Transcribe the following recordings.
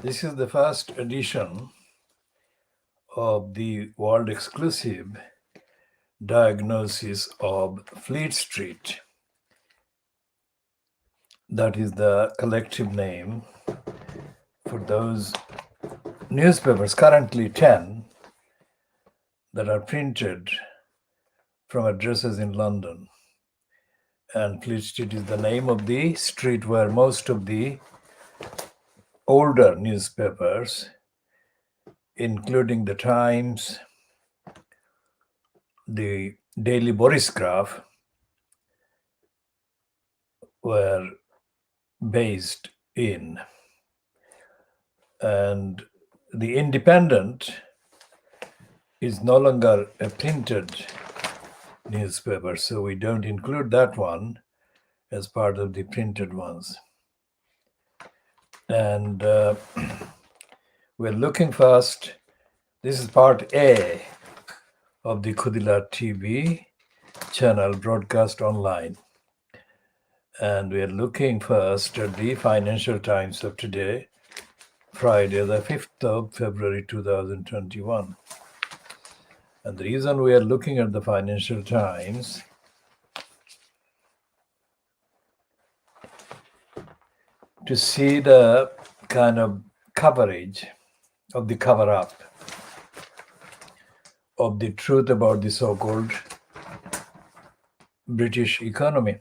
This is the first edition of the world exclusive diagnosis of Fleet Street. That is the collective name for those newspapers, currently 10, that are printed from addresses in London. And Fleet Street is the name of the street where most of the older newspapers, including the Times, the Daily Borisgraph, were based in. And the Independent is no longer a printed newspaper, so we don't include that one as part of the printed ones. And we're looking first, this is part A of the KhoodeelaarTV channel broadcast online. And we're looking first at the Financial Times of today, Friday, the 5th of February 2021. And the reason we are looking at the Financial Times to see the kind of coverage of the cover-up of the truth about the so-called British economy.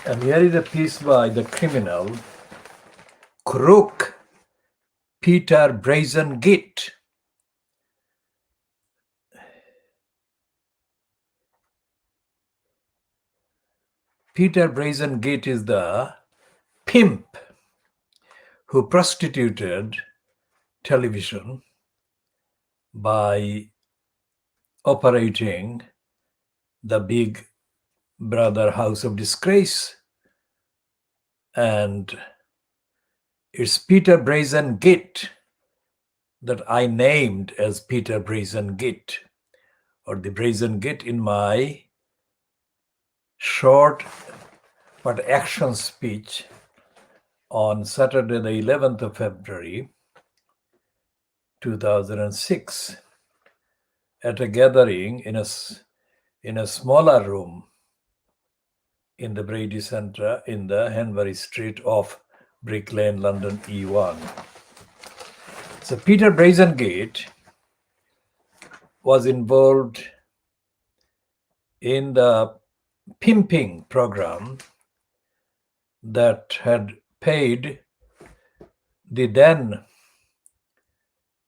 And here is a piece by the criminal, crook Peter Brazen Git. Peter Brazen Git is the pimp who prostituted television by operating the Big Brother House of Disgrace. And it's Peter Brazen Git that I named as Peter Brazen Git, or the Brazen Git, in my short but action speech on Saturday, the 11th of February, 2006, at a gathering in a smaller room in the Brady Centre in the Henbury Street off Brick Lane, London E1. So Peter Brazen Git was involved in the pimping program that had paid the then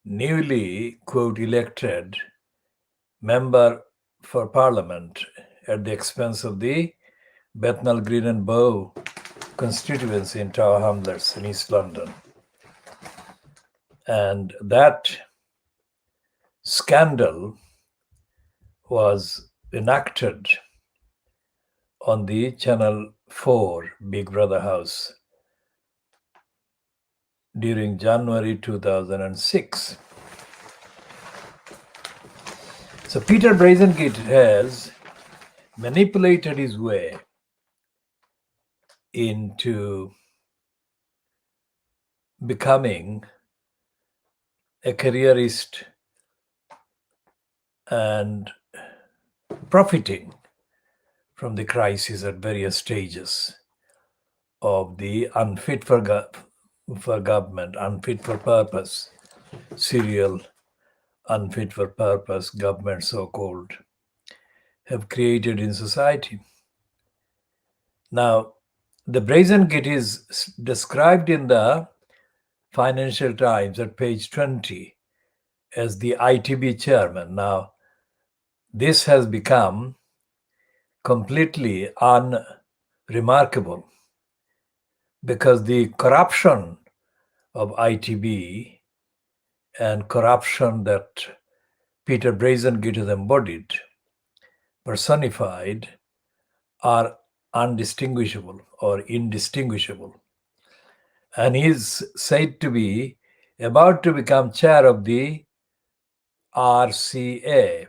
newly, quote, elected member for Parliament at the expense of the Bethnal Green and Bow constituency in Tower Hamlets in East London. And that scandal was enacted on the Channel 4 Big Brother House during January 2006. So Peter Brazen Git has manipulated his way into becoming a careerist and profiting from the crisis at various stages of the unfit for government, unfit for purpose, serial unfit for purpose government, so-called, have created in society. Now, the Brazen Git is described in the Financial Times at page 20 as the ITB chairman. Now, this has become completely unremarkable because the corruption of ITB and corruption that Peter Brazen Git has embodied, personified, are undistinguishable or indistinguishable. And he is said to be about to become chair of the RCA,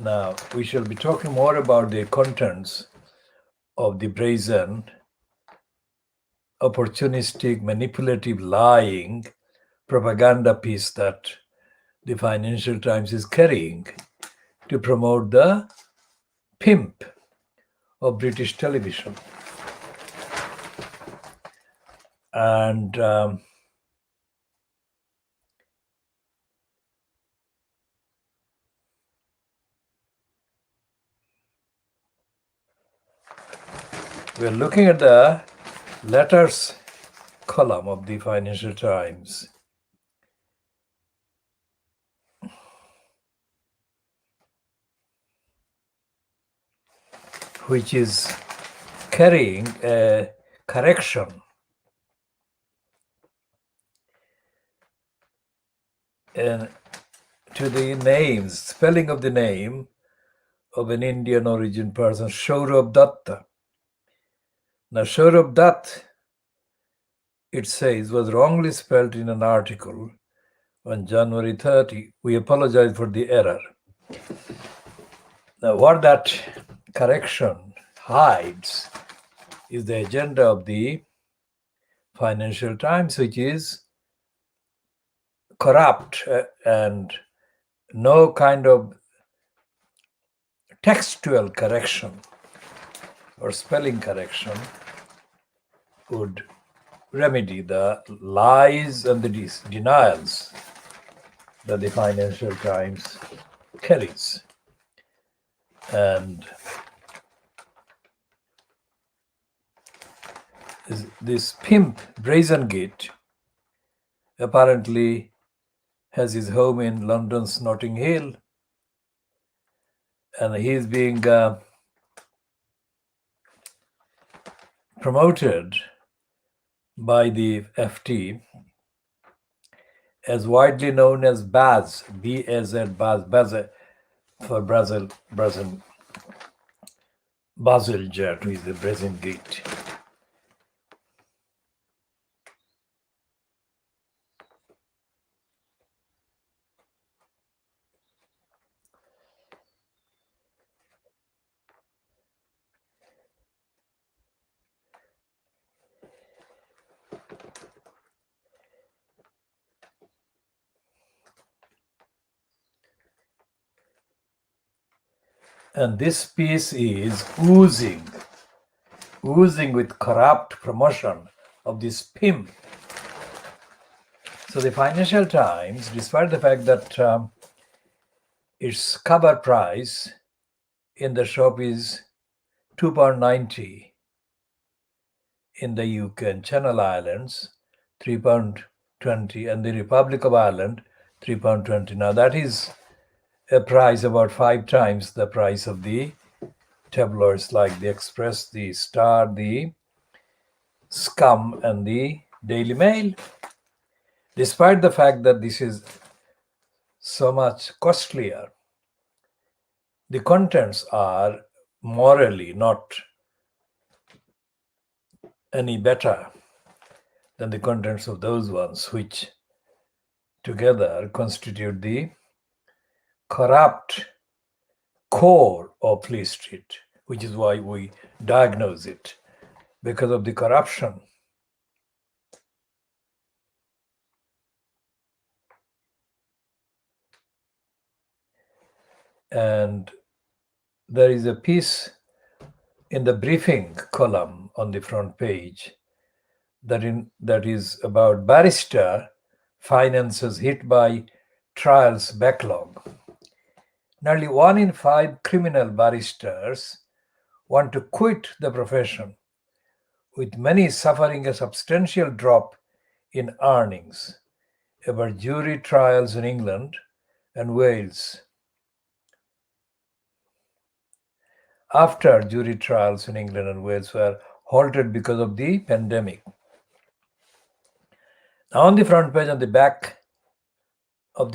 Now, we shall be talking more about the contents of the brazen, opportunistic, manipulative, lying propaganda piece that the Financial Times is carrying to promote the pimp of British television. And we're looking at the letters column of the Financial Times. Which is carrying a correction to the names, spelling of the name of an Indian origin person, Saurabh Datta. Now, Saurabh Dutt, it says, was wrongly spelled in an article on January 30. We apologize for the error. Now, what that correction hides is the agenda of the Financial Times, which is corrupt and no kind of textual correction or spelling correction would remedy the lies and the denials that the Financial Times carries. And this pimp Brazengate apparently has his home in London's Notting Hill, and he is being promoted by the FT as widely known as Baz, B-A-Z, Baz for Brazil, Jet, who is the Brazengate. And this piece is oozing with corrupt promotion of this pimp. So the Financial Times, despite the fact that its cover price in the shop is £2.90, in the UK and Channel Islands, £3.20, and the Republic of Ireland, £3.20. Now that is a price about 5 times the price of the tabloids like the Express, the Star, the Scum, and the Daily Mail. Despite the fact that this is so much costlier, the contents are morally not any better than the contents of those ones which together constitute the corrupt core of Fleet Street, which is why we diagnose it, because of the corruption. And there is a piece in the briefing column on the front page that is about barrister finances hit by trials backlog. Nearly 1 in 5 criminal barristers want to quit the profession, with many suffering a substantial drop in earnings. About jury trials in England and Wales. After jury trials in England and Wales were halted because of the pandemic. Now on the front page, on the back of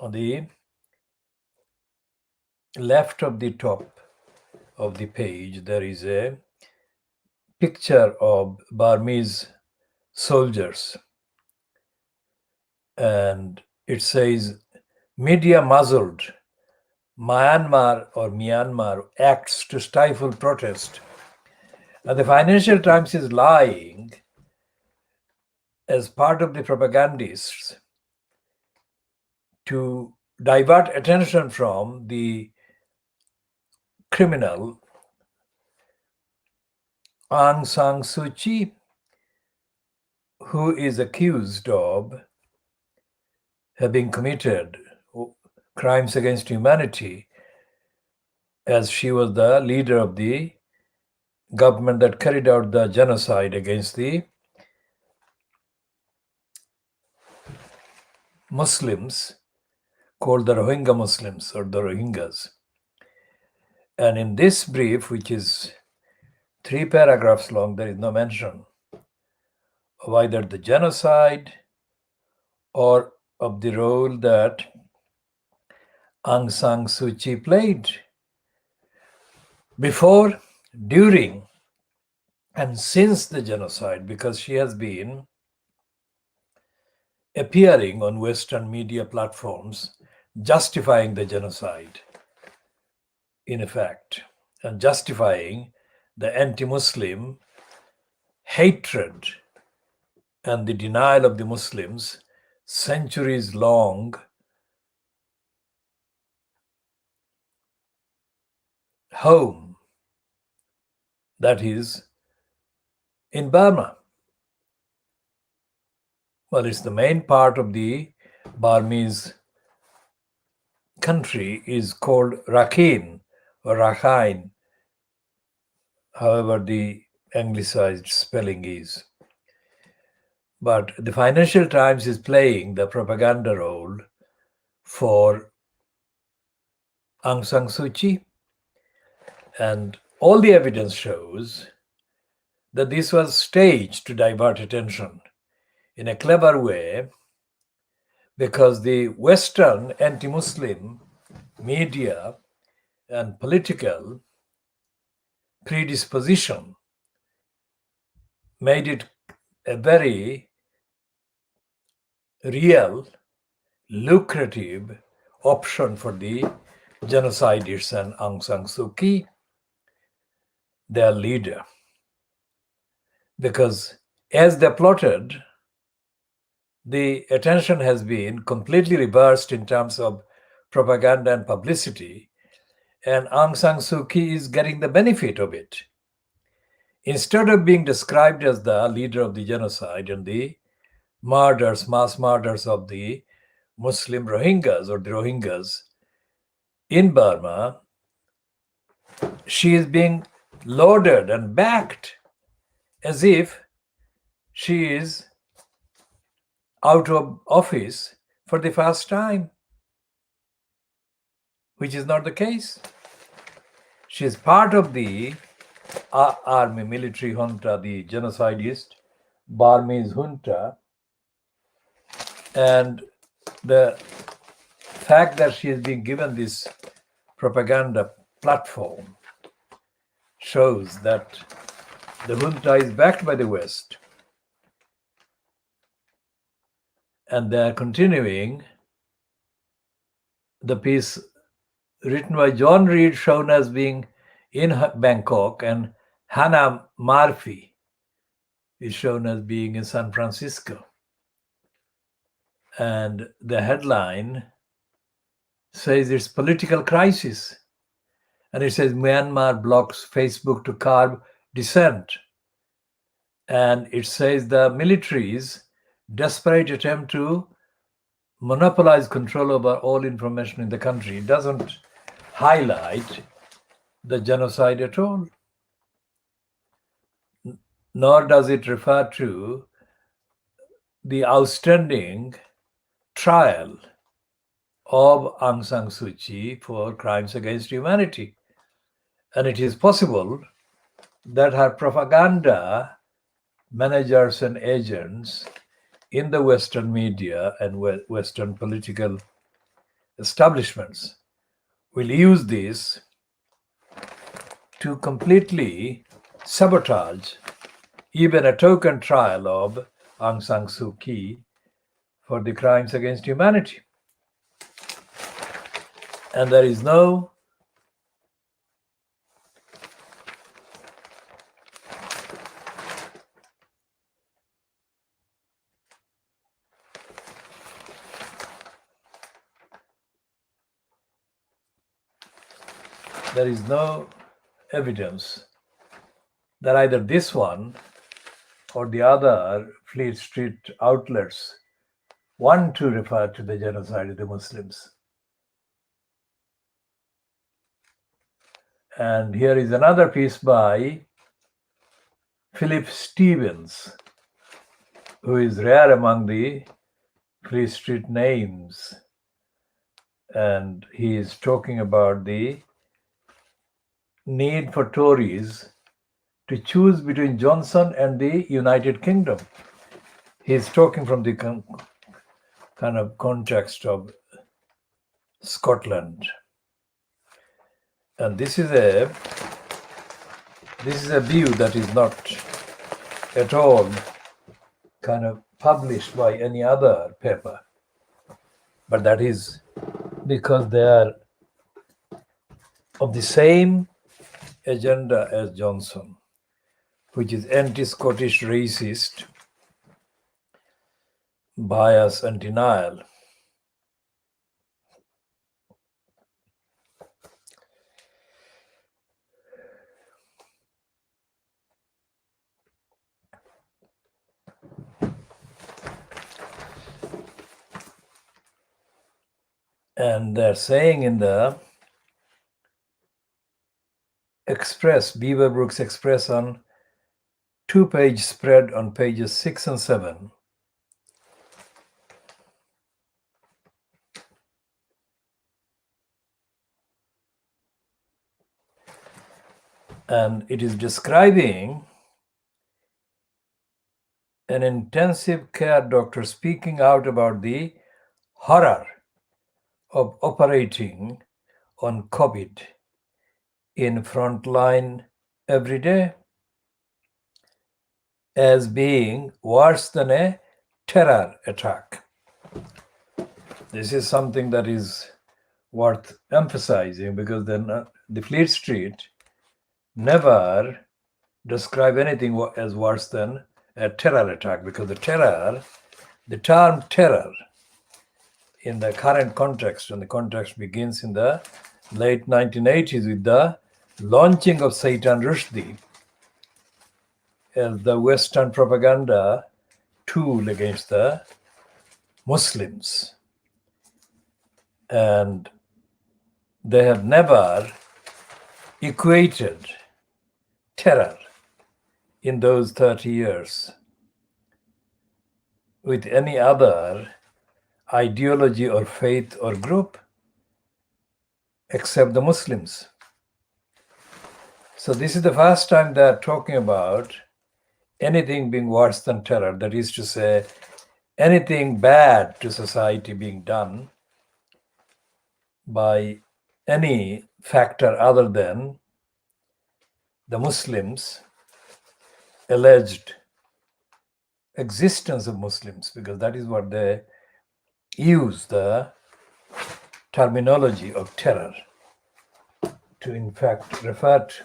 on the left of the top of the page, there is a picture of Burmese soldiers. And it says, media muzzled Myanmar acts to stifle protest. And the Financial Times is lying as part of the propagandists to divert attention from the criminal Aung San Suu Kyi, who is accused of having committed crimes against humanity, as she was the leader of the government that carried out the genocide against the Muslims, called the Rohingya Muslims or the Rohingyas. And in this brief, which is 3 paragraphs long, there is no mention of either the genocide or of the role that Aung San Suu Kyi played before, during, and since the genocide, because she has been appearing on Western media platforms justifying the genocide, in effect, and justifying the anti-Muslim hatred and the denial of the Muslims' centuries-long home, that is, in Burma. Well, it's the main part of the Burmese country is called Rakhine or Rakhine, however the anglicized spelling is. But the Financial Times is playing the propaganda role for Aung San Suu Kyi. And all the evidence shows that this was staged to divert attention in a clever way, because the Western anti-Muslim media and political predisposition made it a very real, lucrative option for the genocidists and Aung San Suu Kyi, their leader. Because as they plotted, the attention has been completely reversed in terms of propaganda and publicity, and Aung San Suu Kyi is getting the benefit of it. Instead of being described as the leader of the genocide and the murders, mass murders of the Muslim Rohingyas or the Rohingyas in Burma, she is being lauded and backed as if she is out of office for the first time, which is not the case. She is part of the army, military junta, the genocidist Burmese junta, and the fact that she is being given this propaganda platform shows that the junta is backed by the West, and they are continuing. The piece written by John Reed shown as being in Bangkok, and Hannah Murphy is shown as being in San Francisco. And the headline says it's political crisis. And it says Myanmar blocks Facebook to curb dissent. And it says the military's desperate attempt to monopolize control over all information in the country. It doesn't highlight the genocide at all, nor does it refer to the outstanding trial of Aung San Suu Kyi for crimes against humanity. And it is possible that her propaganda managers and agents in the Western media and Western political establishments will use this to completely sabotage even a token trial of Aung San Suu Kyi for the crimes against humanity. And there is no evidence that either this one or the other Fleet Street outlets want to refer to the genocide of the Muslims. And here is another piece by Philip Stevens, who is rare among the Fleet Street names. And he is talking about the need for Tories to choose between Johnson and the United Kingdom. He is talking from the kind of context of Scotland. And this is a view that is not at all kind of published by any other paper, but that is because they are of the same agenda as Johnson, which is anti-Scottish racist bias and denial. And they're saying in the Express, Beaverbrook's Express, on 2-page spread on pages 6 and 7, and it is describing an intensive care doctor speaking out about the horror of operating on COVID in frontline every day as being worse than a terror attack. This is something that is worth emphasizing, because then the Fleet Street never describe anything as worse than a terror attack, because the term terror in the current context, and the context begins in the late 1980s with the launching of Seitan Rushdie as the Western propaganda tool against the Muslims. And they have never equated terror in those 30 years with any other ideology or faith or group except the Muslims. So this is the first time they're talking about anything being worse than terror. That is to say, anything bad to society being done by any factor other than the Muslims' alleged existence of Muslims, because that is what they use the terminology of terror to in fact refer to.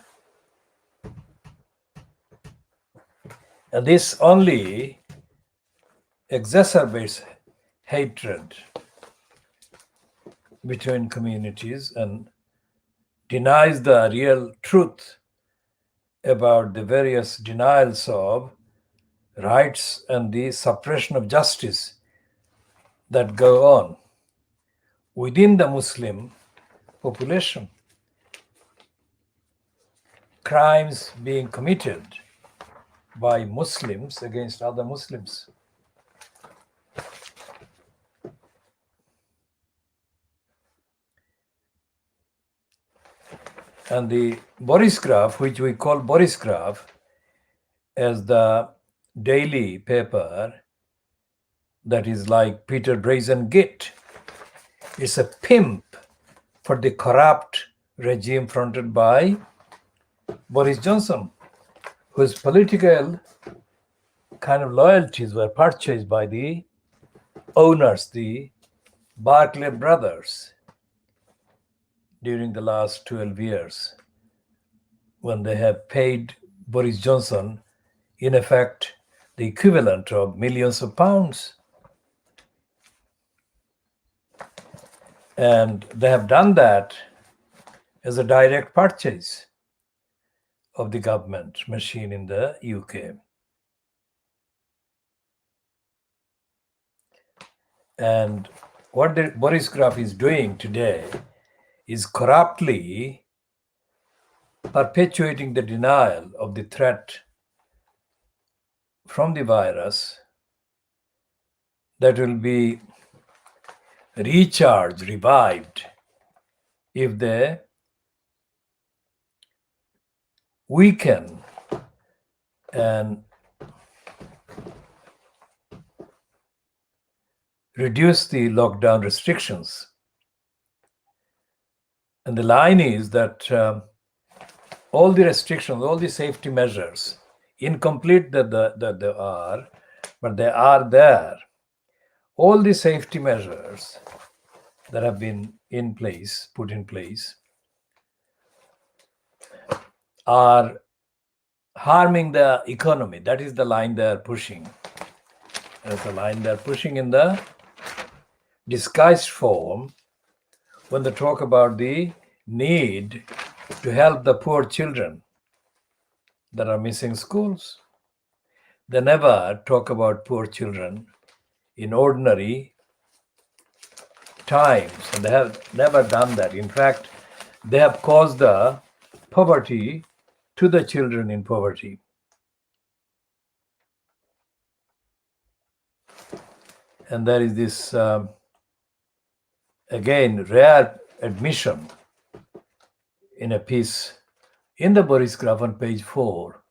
And this only exacerbates hatred between communities and denies the real truth about the various denials of rights and the suppression of justice that go on within the Muslim population. Crimes being committed by Muslims against other Muslims. And the Boris Graph, which we call Boris Graph, as the daily paper that is like Peter Brazen Git, is a pimp for the corrupt regime fronted by Boris Johnson, whose political kind of loyalties were purchased by the owners, the Barclay brothers. during the last 12 years when they have paid Boris Johnson, in effect, the equivalent of millions of pounds. And they have done that as a direct purchase of the government machine in the UK. And what Boris Graf is doing today is corruptly perpetuating the denial of the threat from the virus that will be recharged, revived, if they weaken and reduce the lockdown restrictions. And the line is that all the restrictions, all the safety measures, incomplete that they are, but they are there. All the safety measures that have been put in place, are harming the economy. That is the line they are pushing. That's the line they're pushing in the disguised form when they talk about the need to help the poor children that are missing schools. They never talk about poor children in ordinary times, and they have never done that. In fact, they have caused the poverty to the children in poverty. And there is this, again, rare admission in a piece in the Boris Graf on page 4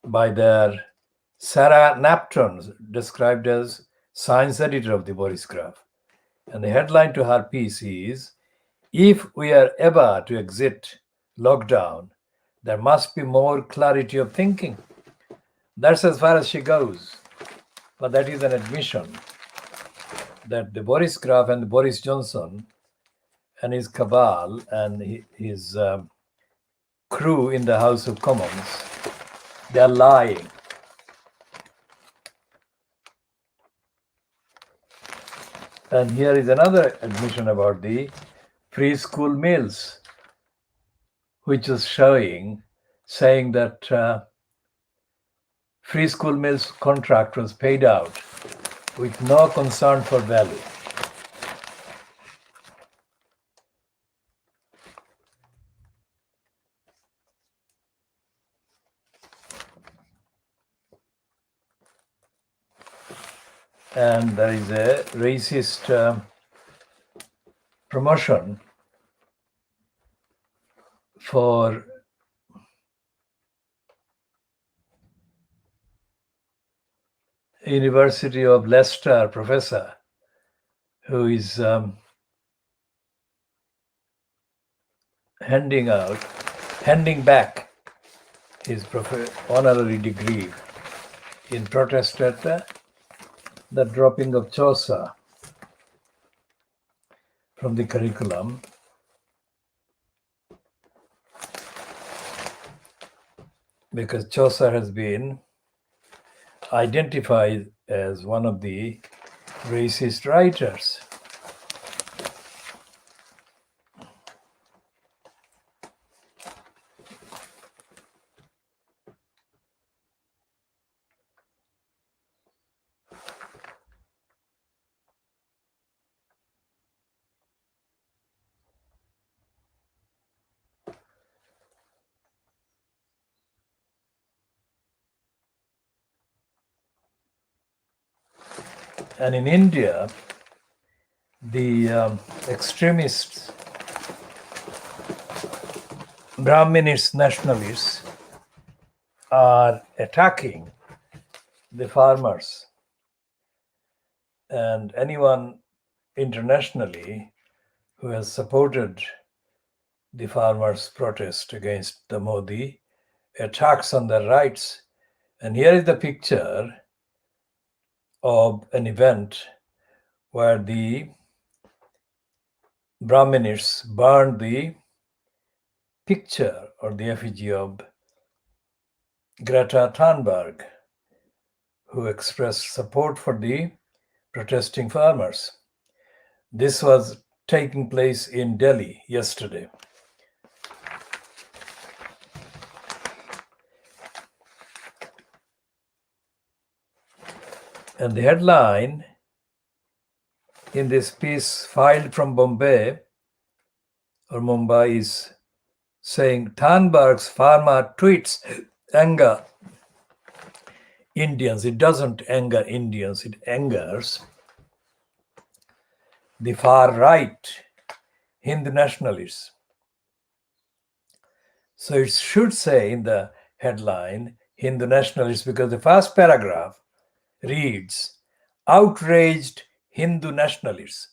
by their Sarah Napton, described as science editor of the Boris Graf. And the headline to her piece is, "If we are ever to exit lockdown, there must be more clarity of thinking." That's as far as she goes. But that is an admission that the Boris Graf and Boris Johnson and his cabal and his crew in the House of Commons, they are lying. And here is another admission about the free school meals, which is saying that free school meals contract was paid out with no concern for value. And there is a racist promotion for University of Leicester professor who is handing back his honorary degree in protest at the dropping of Chaucer from the curriculum. Because Chaucer has been identified as one of the racist writers. And in India, the extremists, Brahminist nationalists, are attacking the farmers. And anyone internationally who has supported the farmers' protest against the Modi attacks on their rights. And here is the picture of an event where the Brahminists burned the picture or the effigy of Greta Thunberg, who expressed support for the protesting farmers. This was taking place in Delhi yesterday. And the headline in this piece filed from Bombay or Mumbai is saying Thunberg's pharma tweets anger Indians. It doesn't anger Indians, it angers the far right Hindu nationalists. So it should say in the headline Hindu nationalists, because the first paragraph reads outraged Hindu nationalists.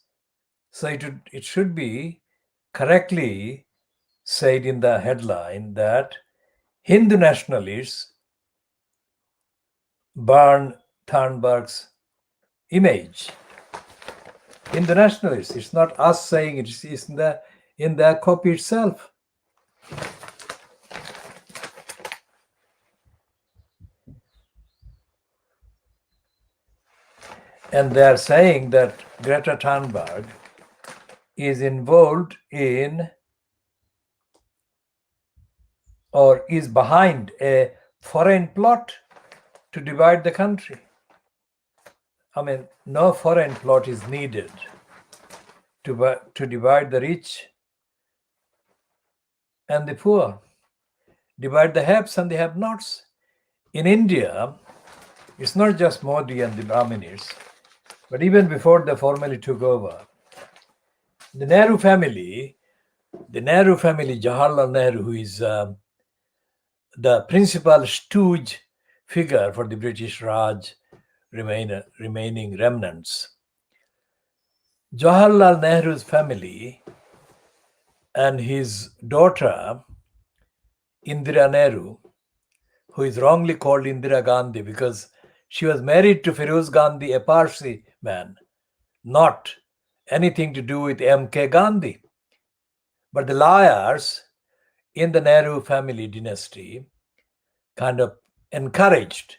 So it should be correctly said in the headline that Hindu nationalists burn Thunberg's image. Hindu nationalists. It's not us saying it. It's in the copy itself. And they are saying that Greta Thunberg is involved in or is behind a foreign plot to divide the country. I mean, no foreign plot is needed to divide the rich and the poor, divide the haves and the have-nots. In India, it's not just Modi and the Brahmins, but even before they formally took over, the Nehru family, Jawaharlal Nehru, who is the principal stooge figure for the British Raj remaining remnants. Jawaharlal Nehru's family and his daughter, Indira Nehru, who is wrongly called Indira Gandhi because she was married to Feroz Gandhi, a Parsi man, not anything to do with M.K. Gandhi. But the liars in the Nehru family dynasty kind of encouraged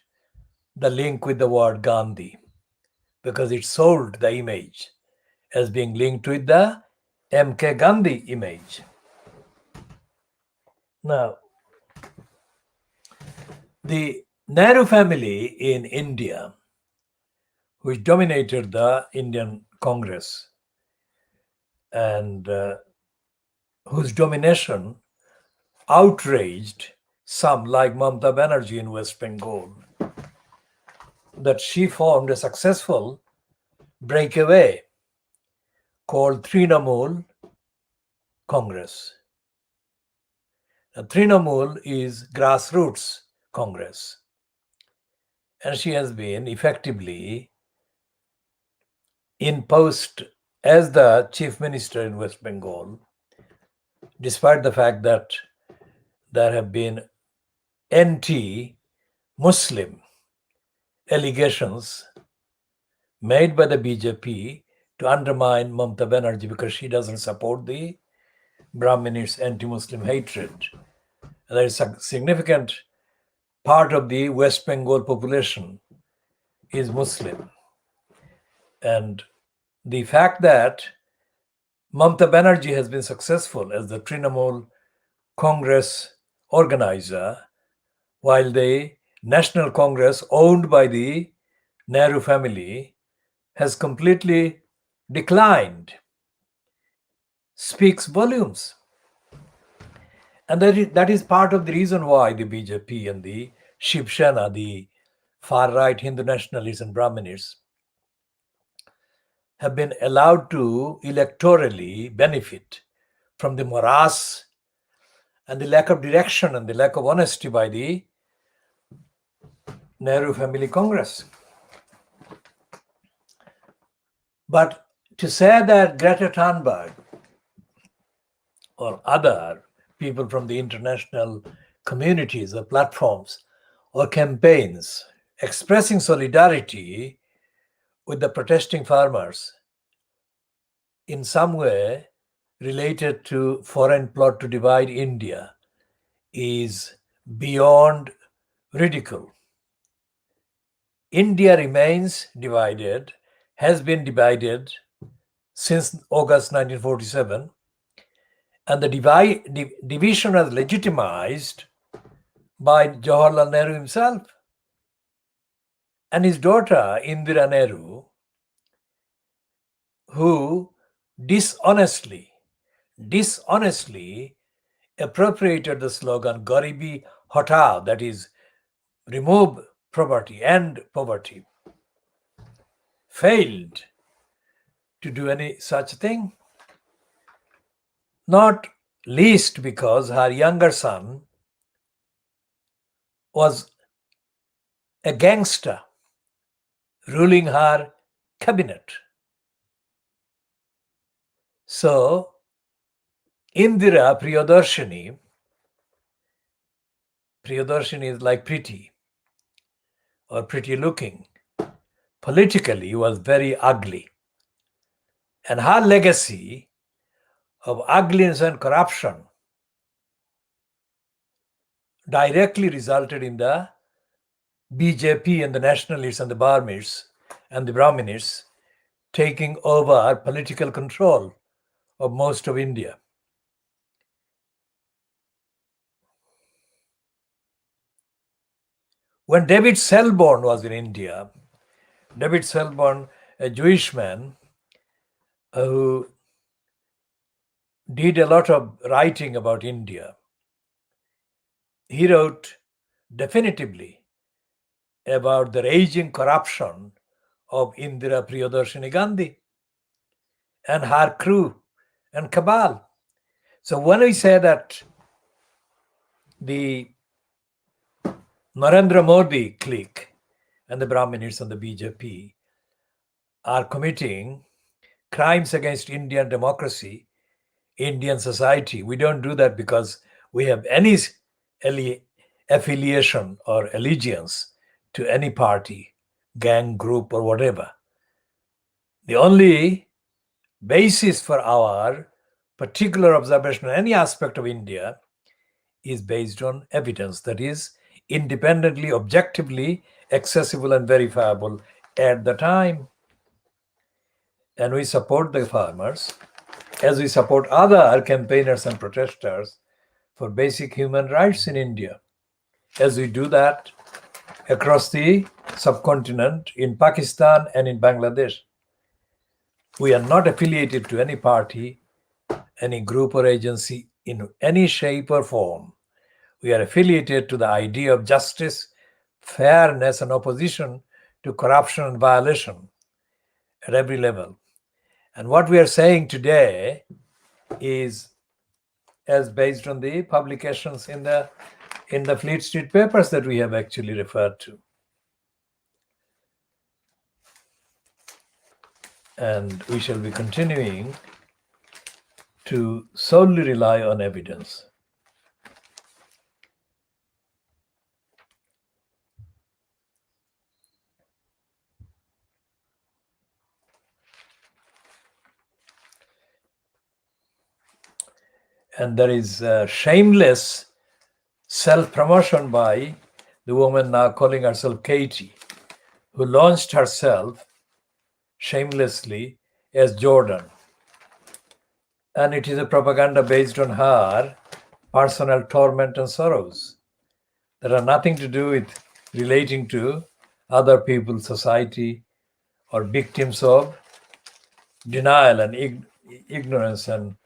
the link with the word Gandhi because it sold the image as being linked with the M.K. Gandhi image. Now, the Nehru family in India, which dominated the Indian Congress and whose domination outraged some like Mamata Banerjee in West Bengal, that she formed a successful breakaway called Trinamool Congress. Now, Trinamool is grassroots Congress, and she has been effectively in post as the chief minister in West Bengal, despite the fact that there have been anti-Muslim allegations made by the BJP to undermine Mamata Banerjee because she doesn't support the Brahminists' anti-Muslim hatred. And there is a significant part of the West Bengal population is Muslim. And the fact that Mamata Banerjee has been successful as the Trinamool Congress organizer, while the National Congress, owned by the Nehru family, has completely declined, speaks volumes. And that is part of the reason why the BJP and the Shiv Sena, the far-right Hindu nationalists and Brahminists, have been allowed to electorally benefit from the morass and the lack of direction and the lack of honesty by the Nehru Family Congress. But to say that Greta Thunberg or other people from the international communities or platforms or campaigns expressing solidarity with the protesting farmers in some way related to foreign plot to divide India is beyond ridicule. India remains divided, has been divided since August 1947, and the division was legitimized by Jawaharlal Nehru himself and his daughter Indira Nehru, who dishonestly appropriated the slogan Garibi Hatao, that is, remove poverty, end poverty, failed to do any such thing, not least because her younger son was a gangster ruling her cabinet. So Indira Priyadarshini is like pretty or pretty looking, politically was very ugly. And her legacy of ugliness and corruption directly resulted in the BJP and the nationalists and the Brahmins taking over political control of most of India. When David Selborne was in India, David Selborne, a Jewish man who did a lot of writing about India, he wrote definitively about the raging corruption of Indira Priyadarshini Gandhi and her crew and cabal. So when we say that the Narendra Modi clique and the Brahmins and the BJP are committing crimes against Indian democracy, Indian society, we don't do that because we have any affiliation or allegiance to any party, gang, group, or whatever. The only basis for our particular observation on any aspect of India is based on evidence that is independently, objectively accessible and verifiable at the time. And we support the farmers as we support other campaigners and protesters for basic human rights in India, as we do that across the subcontinent, in Pakistan and in Bangladesh. We are not affiliated to any party, any group or agency in any shape or form. We are affiliated to the idea of justice, fairness, and opposition to corruption and violation at every level. And what we are saying today is as based on the publications in the Fleet Street papers that we have actually referred to. And we shall be continuing to solely rely on evidence. And there is shameless self-promotion by the woman now calling herself Katie, who launched herself shamelessly as Jordan. And it is a propaganda based on her personal torment and sorrows that are nothing to do with relating to other people, society, or victims of denial and ignorance and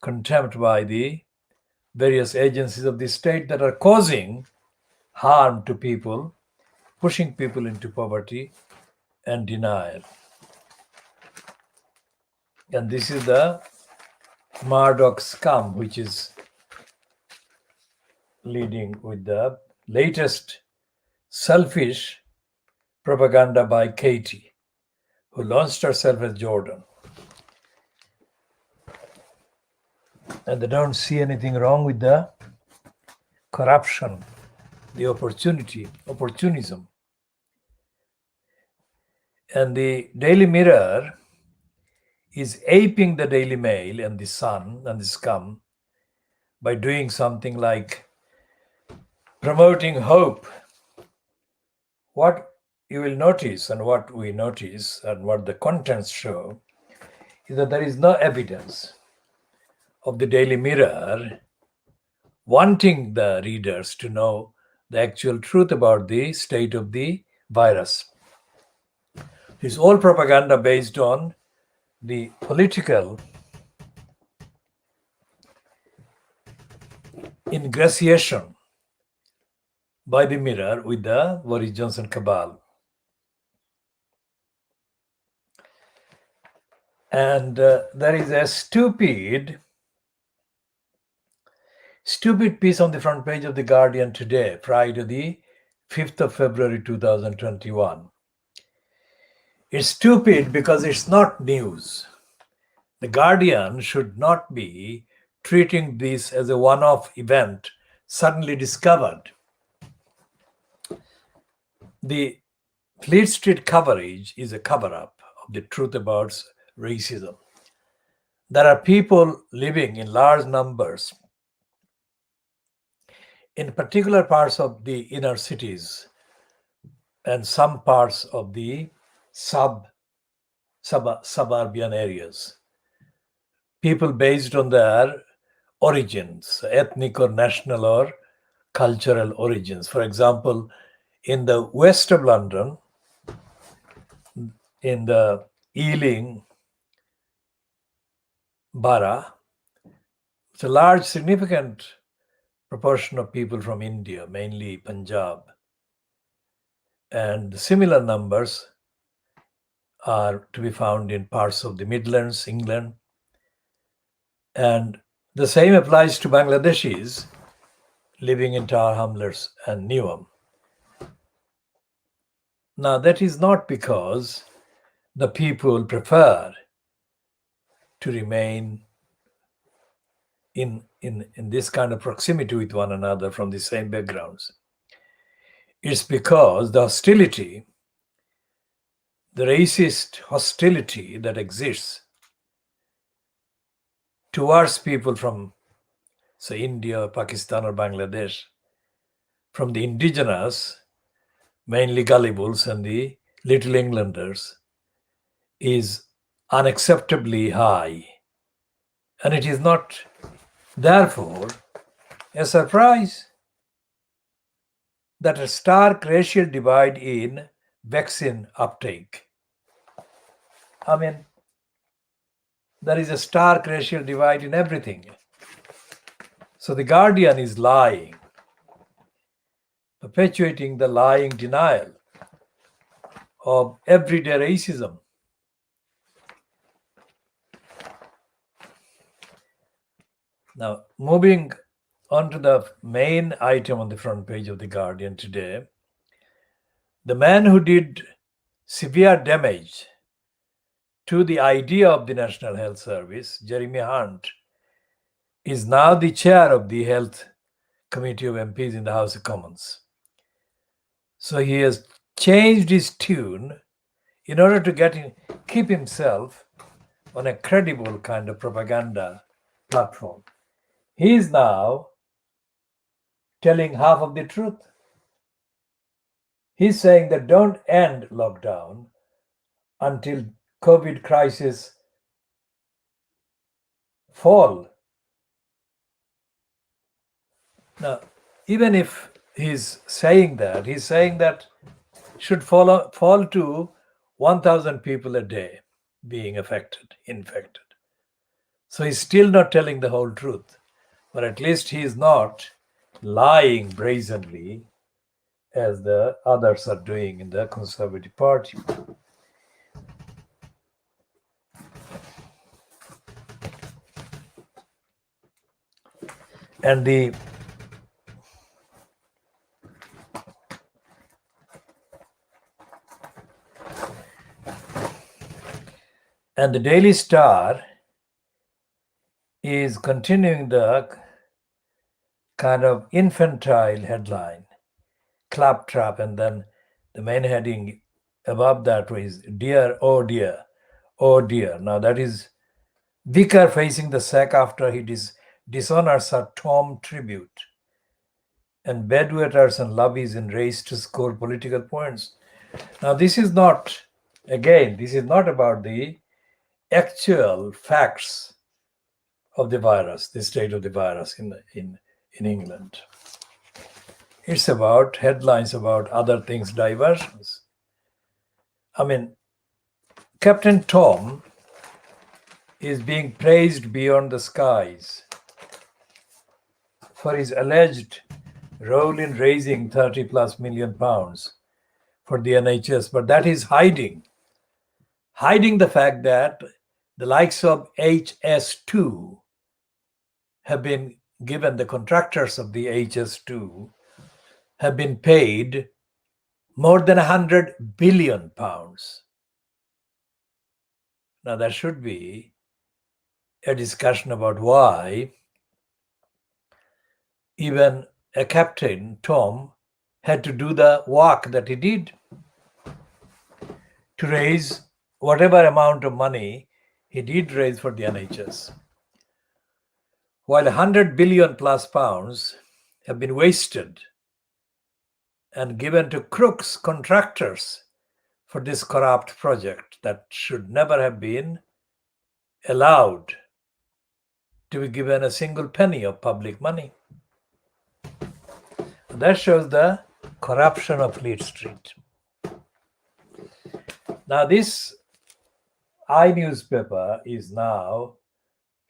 contempt by the various agencies of the state that are causing harm to people, pushing people into poverty and denial. And this is the Murdoch scum, which is leading with the latest selfish propaganda by Katie, who launched herself as Jordan. And they don't see anything wrong with the corruption, the opportunism. And the Daily Mirror is aping the Daily Mail and the Sun and the Scum by doing something like promoting hope. What you will notice, and what we notice, and what the contents show, is that there is no evidence of the Daily Mirror wanting the readers to know the actual truth about the state of the virus. It's all propaganda based on the political ingratiation by the Mirror with the Boris Johnson cabal. And there is a stupid piece on the front page of The Guardian today, Friday the 5th of February 2021. It's stupid because it's not news. The Guardian should not be treating this as a one-off event suddenly discovered. The Fleet Street coverage is a cover-up of the truth about racism. There are people living in large numbers in particular parts of the inner cities and some parts of the suburban areas. People based on their origins, ethnic or national or cultural origins. For example, in the west of London, in the Ealing borough, it's a large, significant proportion of people from India, mainly Punjab. And similar numbers are to be found in parts of the Midlands, England. And the same applies to Bangladeshis living in Tower Hamlets and Newham. Now, that is not because the people prefer to remain in this kind of proximity with one another from the same backgrounds. It's because the hostility, the racist hostility that exists towards people from, say, India, Pakistan, or Bangladesh, from the indigenous, mainly Gullibles and the Little Englanders, is unacceptably high. And it is not, therefore, a surprise that a stark racial divide in vaccine uptake. I mean, there is a stark racial divide in everything. So the Guardian is lying, perpetuating the lying denial of everyday racism. Now, moving on to the main item on the front page of The Guardian today, the man who did severe damage to the idea of the National Health Service, Jeremy Hunt, is now the chair of the Health Committee of MPs in the House of Commons. So he has changed his tune in order to keep himself on a credible kind of propaganda platform. He is now telling half of the truth. He's saying that don't end lockdown until COVID crisis fall. Now, even if he's saying that should fall to 1,000 people a day being infected. So he's still not telling the whole truth, but at least he is not lying brazenly as the others are doing in the Conservative Party. And the Daily Star is continuing the kind of infantile headline, claptrap, and then the main heading above that was, dear, oh dear, Oh dear. Now that is Vicar facing the sack after he dishonors her Tom tribute, and bedwetters and lobbies in race to score political points. Now this is not, again, this is not about the actual facts of the virus, the state of the virus in England. It's about headlines about other things, diversions. I mean, Captain Tom is being praised beyond the skies for his alleged role in raising 30 plus million pounds for the NHS, but that is hiding the fact that the likes of HS2 have been given, the contractors of the HS2 have been paid more than 100 billion pounds. Now there should be a discussion about why even a Captain Tom had to do the work that he did to raise whatever amount of money he did raise for the NHS. While 100 billion plus pounds have been wasted and given to crooks, contractors for this corrupt project that should never have been allowed to be given a single penny of public money. That shows the corruption of Fleet Street. Now this newspaper is now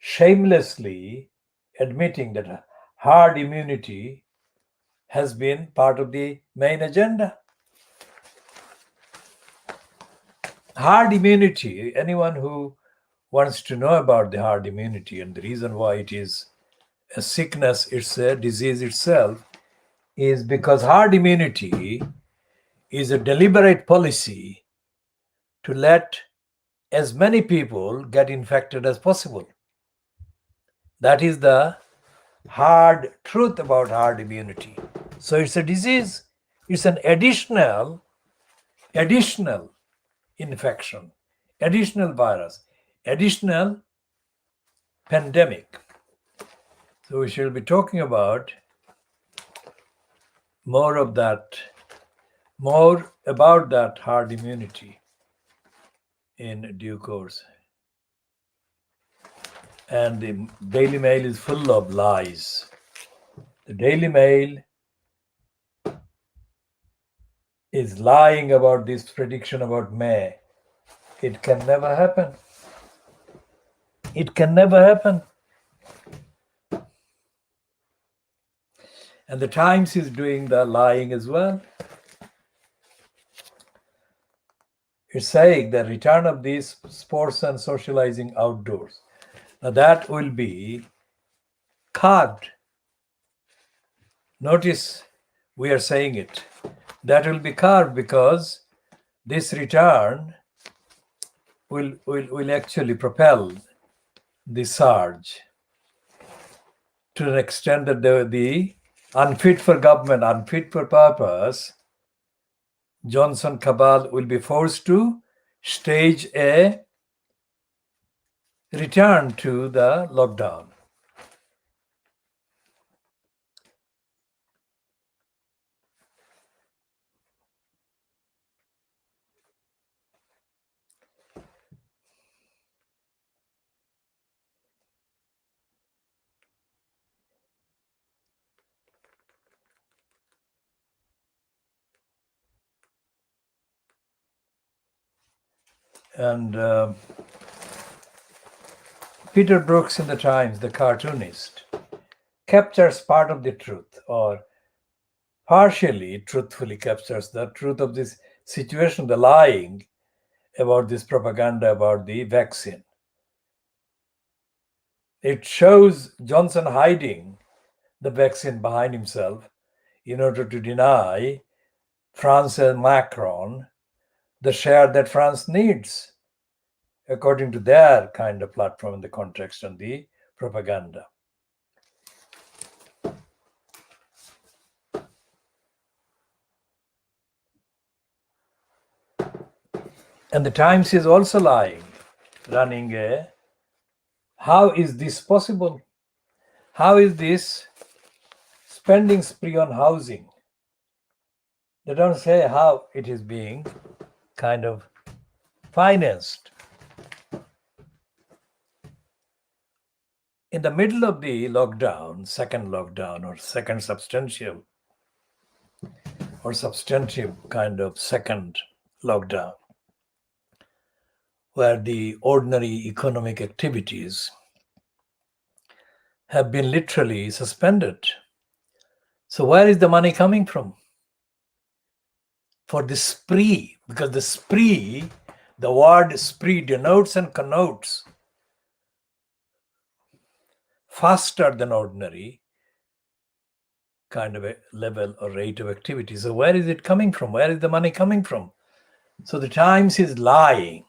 shamelessly admitting that herd immunity has been part of the main agenda. Herd immunity, anyone who wants to know about the herd immunity and the reason why it is a sickness, it's a disease itself, is because herd immunity is a deliberate policy to let as many people get infected as possible. That is the hard truth about herd immunity. So it's a disease, it's an additional infection, additional virus, additional pandemic. So we shall be talking about more about that herd immunity in due course. And the Daily Mail is full of lies. The Daily Mail is lying about this prediction about May. It can never happen. It can never happen. And the Times is doing the lying as well. It's saying the return of these sports and socializing outdoors. Now that will be carved. Notice we are saying it. That will be carved because this return will actually propel the surge to an extent that the unfit for government, unfit for purpose, Johnson cabal will be forced to stage a return to the lockdown. And Peter Brooks in the Times, the cartoonist, captures part of the truth, or partially truthfully captures the truth of this situation, the lying about this propaganda about the vaccine. It shows Johnson hiding the vaccine behind himself in order to deny France and Macron the share that France needs, according to their kind of platform in the context and the propaganda. And the Times is also lying. running a. How is this possible? How is this spending spree on housing? They don't say how it is being kind of financed. In the middle of the lockdown, second lockdown, or second substantial or substantive kind of second lockdown, where the ordinary economic activities have been literally suspended. So, where is the money coming from? For the spree, because the spree, the word spree denotes and connotes faster than ordinary kind of a level or rate of activity. So where is it coming from? Where is the money coming from? So the Times is lying.